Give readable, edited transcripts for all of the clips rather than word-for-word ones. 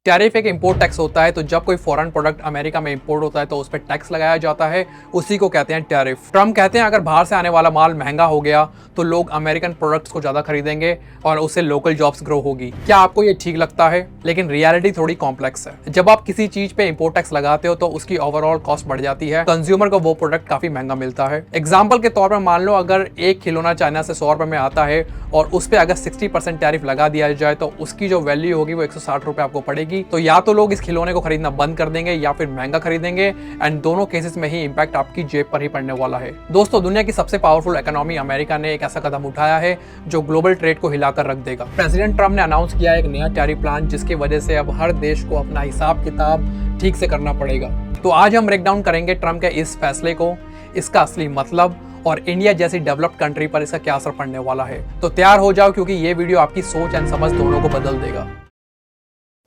Tariff एक import tax होता है। तो जब कोई फॉरेन प्रोडक्ट अमेरिका में इंपोर्ट होता है तो उस पर टैक्स लगाया जाता है, उसी को कहते हैं टैरिफ। ट्रम्प कहते हैं अगर बाहर से आने वाला माल महंगा हो गया तो लोग अमेरिकन प्रोडक्ट्स को ज्यादा खरीदेंगे और उससे लोकल जॉब्स ग्रो होगी। क्या आपको ये ठीक लगता है? लेकिन रियलिटी थोड़ी कॉम्प्लेक्स है। जब आप किसी चीज पे इंपोर्ट टैक्स लगाते हो तो उसकी ओवरऑल कॉस्ट बढ़ जाती है, कंज्यूमर को वो प्रोडक्ट काफी महंगा मिलता है। एग्जाम्पल के तौर पर मान लो अगर एक खिलौना चाइना से 100 रुपए में आता है और उस पर अगर 60% टैरिफ लगा दिया जाए तो उसकी जो वैल्यू होगी वो 160 रुपए आपको पड़ेगी। तो या तो लोग इस खिलौने को खरीदना बंद कर देंगे या फिर महंगा खरीदेंगे, एंड दोनों केसेस में ही इंपैक्ट आपकी जेब पर ही पड़ने वाला है। दोस्तों, दुनिया की सबसे पावरफुल इकोनॉमी अमेरिका ने एक ऐसा कदम उठाया है जो ग्लोबल ट्रेड को हिलाकर रख देगा। प्रेसिडेंट ट्रम्प ने अनाउंस किया एक नया टैरिफ प्लान जिसकी वजह से अब हर देश को अपना हिसाब किताब ठीक से करना पड़ेगा। तो आज हम ब्रेक डाउन करेंगे ट्रम्प के इस फैसले को, इसका असली मतलब और इंडिया जैसी डेवलप्ड कंट्री पर इसका क्या असर पड़ने वाला है। तो तैयार हो जाओ क्योंकि ये वीडियो आपकी सोच एंड समझ दोनों को बदल देगा।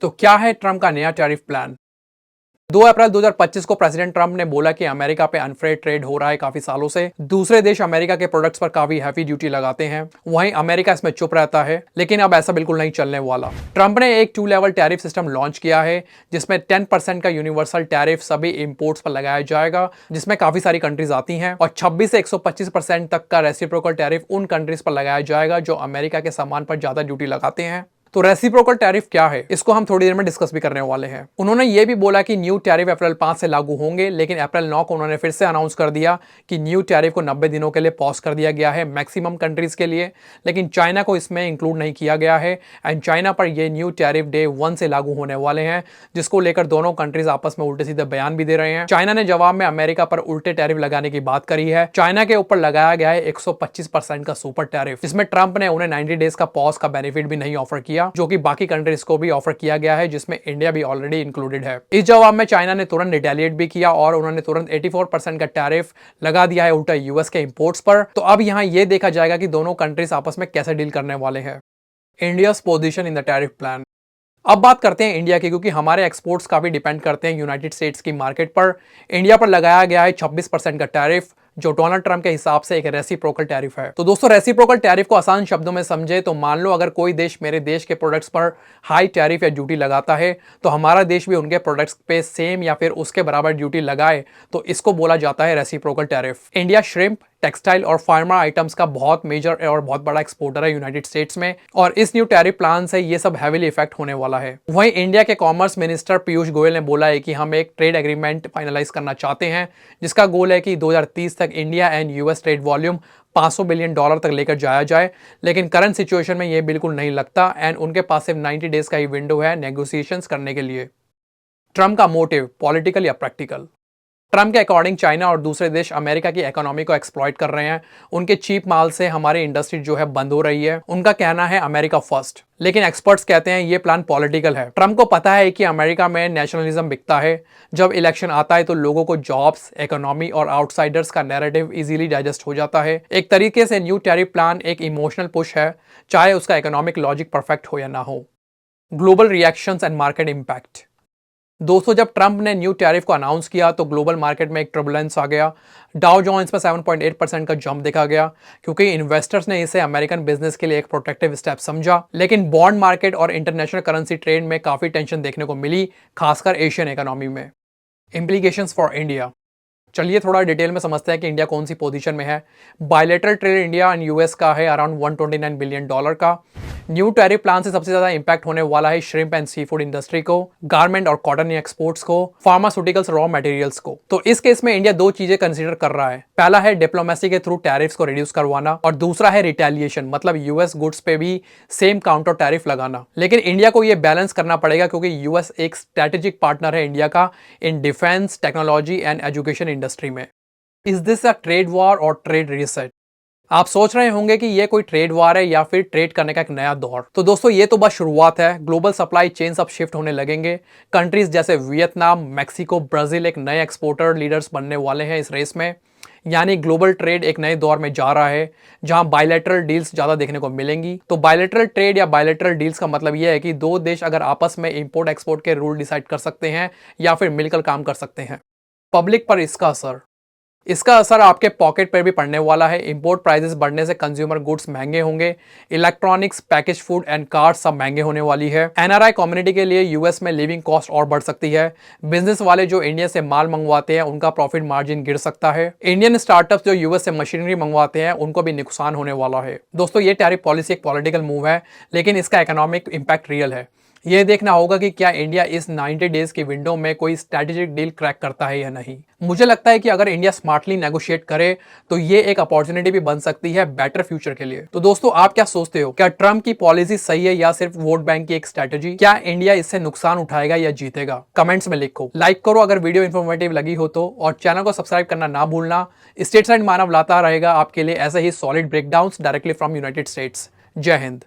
तो क्या है ट्रम्प का नया टैरिफ प्लान? 2 अप्रैल 2025 को प्रेसिडेंट ट्रम्प ने बोला कि अमेरिका पे अनफेयर ट्रेड हो रहा है काफी सालों से। दूसरे देश अमेरिका के प्रोडक्ट्स पर काफी हैवी ड्यूटी लगाते हैं, वहीं अमेरिका इसमें चुप रहता है। लेकिन अब ऐसा बिल्कुल नहीं चलने वाला। ट्रम्प ने एक 2 लेवल टैरिफ सिस्टम लॉन्च किया है जिसमें 10% का यूनिवर्सल टैरिफ सभी इंपोर्ट्स पर लगाया जाएगा, जिसमें काफी सारी कंट्रीज आती हैं, और 26 से 125% तक का रेसिप्रोकल टैरिफ उन कंट्रीज पर लगाया जाएगा जो अमेरिका के सामान पर ज्यादा ड्यूटी लगाते हैं। तो रेसिप्रोकल टैरिफ क्या है, इसको हम थोड़ी देर में डिस्कस भी करने वाले हैं। उन्होंने ये भी बोला कि न्यू टैरिफ अप्रैल 5 से लागू होंगे, लेकिन अप्रैल 9 को उन्होंने फिर से अनाउंस कर दिया कि न्यू टैरिफ को 90 दिनों के लिए पॉज कर दिया गया है मैक्सिमम कंट्रीज के लिए, लेकिन चाइना को इसमें इंक्लूड नहीं किया गया है। एंड चाइना पर ये न्यू टैरिफ डे 1 से लागू होने वाले हैं, जिसको लेकर दोनों कंट्रीज आपस में उल्टे सीधे बयान भी दे रहे हैं। चाइना ने जवाब में अमेरिका पर उल्टे टैरिफ लगाने की बात करी है। चाइना के ऊपर लगाया गया है 125% का सुपर टैरिफ, जिसमें ट्रंप ने उन्हें 90 डेज का पॉज का बेनिफिट भी नहीं ऑफर किया, जो कि बाकी कंट्रीज को भी ऑफर किया गया है, जिसमें इंडिया भी ऑलरेडी इंक्लूडेड है। इस जवाब में चाइना ने तुरंत रिटेलिएट भी किया और उन्होंने तुरंत 84% का टैरिफ लगा दिया है उल्टा यूएस के इंपोर्ट्स पर। तो अब यहां यह देखा जाएगा कि दोनों कंट्रीज आपस में कैसे डील करने वाले हैं। India's position in the tariff plan. अब बात करते हैं इंडिया की, क्योंकि हमारे एक्सपोर्ट्स काफी डिपेंड करते हैं यूनाइटेड स्टेट्स की मार्केट पर। इंडिया पर लगाया गया है 26% का टैरिफ, जो डोनाल्ड ट्रंप के हिसाब से एक रेसिप्रोकल टैरिफ है। तो दोस्तों, रेसिप्रोकल टैरिफ को आसान शब्दों में समझे तो मान लो अगर कोई देश मेरे देश के प्रोडक्ट्स पर हाई टैरिफ या ड्यूटी लगाता है तो हमारा देश भी उनके प्रोडक्ट्स पे सेम या फिर उसके बराबर ड्यूटी लगाए, तो इसको बोला जाता है reciprocal tariff. India shrimp, textile और फार्मा आइटम्स का बहुत मेजर और बहुत बड़ा एक्सपोर्टर है यूनाइटेड स्टेट्स में, और इस न्यू टैरिफ प्लान से ये सब हैवीली इफेक्ट होने वाला है। वहीं इंडिया के कॉमर्स मिनिस्टर पीयूष गोयल ने बोला है कि हम एक ट्रेड एग्रीमेंट फाइनलाइज करना चाहते हैं, जिसका गोल है कि 2030 तक India and US trade volume $500 billion तक लेकर जाया जाए। लेकिन करंट सिचुएशन में ये बिल्कुल नहीं लगता, एंड उनके पास सिर्फ 90 डेज का ही विंडो है नेगोशिएशंस करने के लिए। ट्रम्प का मोटिव पॉलिटिकल या प्रैक्टिकल? ट्रम्प के अकॉर्डिंग चाइना और दूसरे देश अमेरिका की इकोनॉमी को एक्सप्लॉइट कर रहे हैं। उनके चीप माल से हमारी इंडस्ट्री जो है बंद हो रही है। उनका कहना है अमेरिका फर्स्ट, लेकिन एक्सपर्ट्स कहते हैं ये प्लान पॉलिटिकल है। ट्रम्प को पता है कि अमेरिका में नेशनलिज्म बिकता है। जब इलेक्शन आता है तो लोगों को जॉब्स, इकोनॉमी और आउटसाइडर्स का नैरेटिव इजीली डाइजेस्ट हो जाता है। एक तरीके से न्यू टैरिफ प्लान एक इमोशनल पुश है, चाहे उसका इकोनॉमिक लॉजिक परफेक्ट हो या ना हो। Global reactions and market impact. दोस्तों, जब ट्रंप ने न्यू टैरिफ को अनाउंस किया तो ग्लोबल मार्केट में एक ट्रबुलेंस आ गया। डाउ जोन्स में 7.8% का जंप देखा गया, क्योंकि इन्वेस्टर्स ने इसे अमेरिकन बिजनेस के लिए एक प्रोटेक्टिव स्टेप समझा। लेकिन बॉन्ड मार्केट और इंटरनेशनल करेंसी ट्रेड में काफी टेंशन देखने को मिली, खासकर एशियन इकोनॉमी में। Implications for India. चलिए थोड़ा डिटेल में समझते हैं कि इंडिया कौन सी पोजीशन में है। Bilateral trade India and US का है अराउंड $129 बिलियन का। न्यू टैरिफ प्लान से सबसे ज्यादा इंपैक्ट होने वाला है shrimp and seafood industry को, गारमेंट और कॉटन एक्सपोर्ट्स को, फार्मास्यूटिकल्स रॉ मटेरियल्स को। तो इस केस में इंडिया 2 चीजें कंसीडर कर रहा है। पहला है डिप्लोमेसी के थ्रू टैरिफ्स को रिड्यूस करवाना, और दूसरा है रिटेलिएशन, मतलब यूएस गुड्स पे भी सेम काउंटर टैरिफ लगाना। लेकिन इंडिया को यह बैलेंस करना पड़ेगा, क्योंकि यूएस एक स्ट्रेटेजिक पार्टनर है इंडिया का in defence, technology and education industry में। Is this a trade war और ट्रेड रीसेट? आप सोच रहे होंगे कि ये कोई ट्रेड वार है या फिर ट्रेड करने का एक नया दौर। तो दोस्तों, ये तो बस शुरुआत है। ग्लोबल सप्लाई चेन्स अब शिफ्ट होने लगेंगे। कंट्रीज जैसे वियतनाम, मैक्सिको, ब्राजील एक नए एक्सपोर्टर लीडर्स बनने वाले हैं इस रेस में। यानी ग्लोबल ट्रेड एक नए दौर में जा रहा है, जहां बायलैटरल डील्स ज्यादा देखने को मिलेंगी। तो बायलैटरल ट्रेड या बायलैटरल डील्स का मतलब यह है कि 2 देश अगर आपस में इंपोर्ट एक्सपोर्ट के रूल डिसाइड कर सकते हैं या फिर मिलकर काम कर सकते हैं। पब्लिक पर इसका असर। इसका असर आपके पॉकेट पर भी पड़ने वाला है। इंपोर्ट प्राइसेस बढ़ने से कंज्यूमर गुड्स महंगे होंगे, electronics, package food and cars सब महंगे होने वाली है। एनआरआई कम्युनिटी के लिए यूएस में लिविंग कॉस्ट और बढ़ सकती है। बिजनेस वाले जो इंडिया से माल मंगवाते हैं उनका प्रॉफिट मार्जिन गिर सकता है। इंडियन स्टार्टअप्स जो यूएस से मशीनरी मंगवाते हैं उनको भी नुकसान होने वाला है। दोस्तों, ये टैरिफ पॉलिसी एक पॉलिटिकल मूव है, लेकिन इसका इकोनॉमिक इंपैक्ट रियल है। यह देखना होगा कि क्या इंडिया इस 90 डेज की विंडो में कोई स्ट्रेटेजिक डील क्रैक करता है या नहीं। मुझे लगता है कि अगर इंडिया स्मार्टली नेगोशिएट करे तो ये एक अपॉर्चुनिटी भी बन सकती है बेटर फ्यूचर के लिए। तो दोस्तों, आप क्या सोचते हो? क्या ट्रम्प की पॉलिसी सही है या सिर्फ वोट बैंक की एक स्ट्रेटेजी? क्या इंडिया इससे नुकसान उठाएगा या जीतेगा? कमेंट्स में लिखो, लाइक करो अगर वीडियो इन्फॉर्मेटिव लगी हो तो, और चैनल को सब्सक्राइब करना ना भूलना। स्टेट्स एंड मानव लाता रहेगा आपके लिए ऐसे ही solid breakdowns directly from United States. जय हिंद।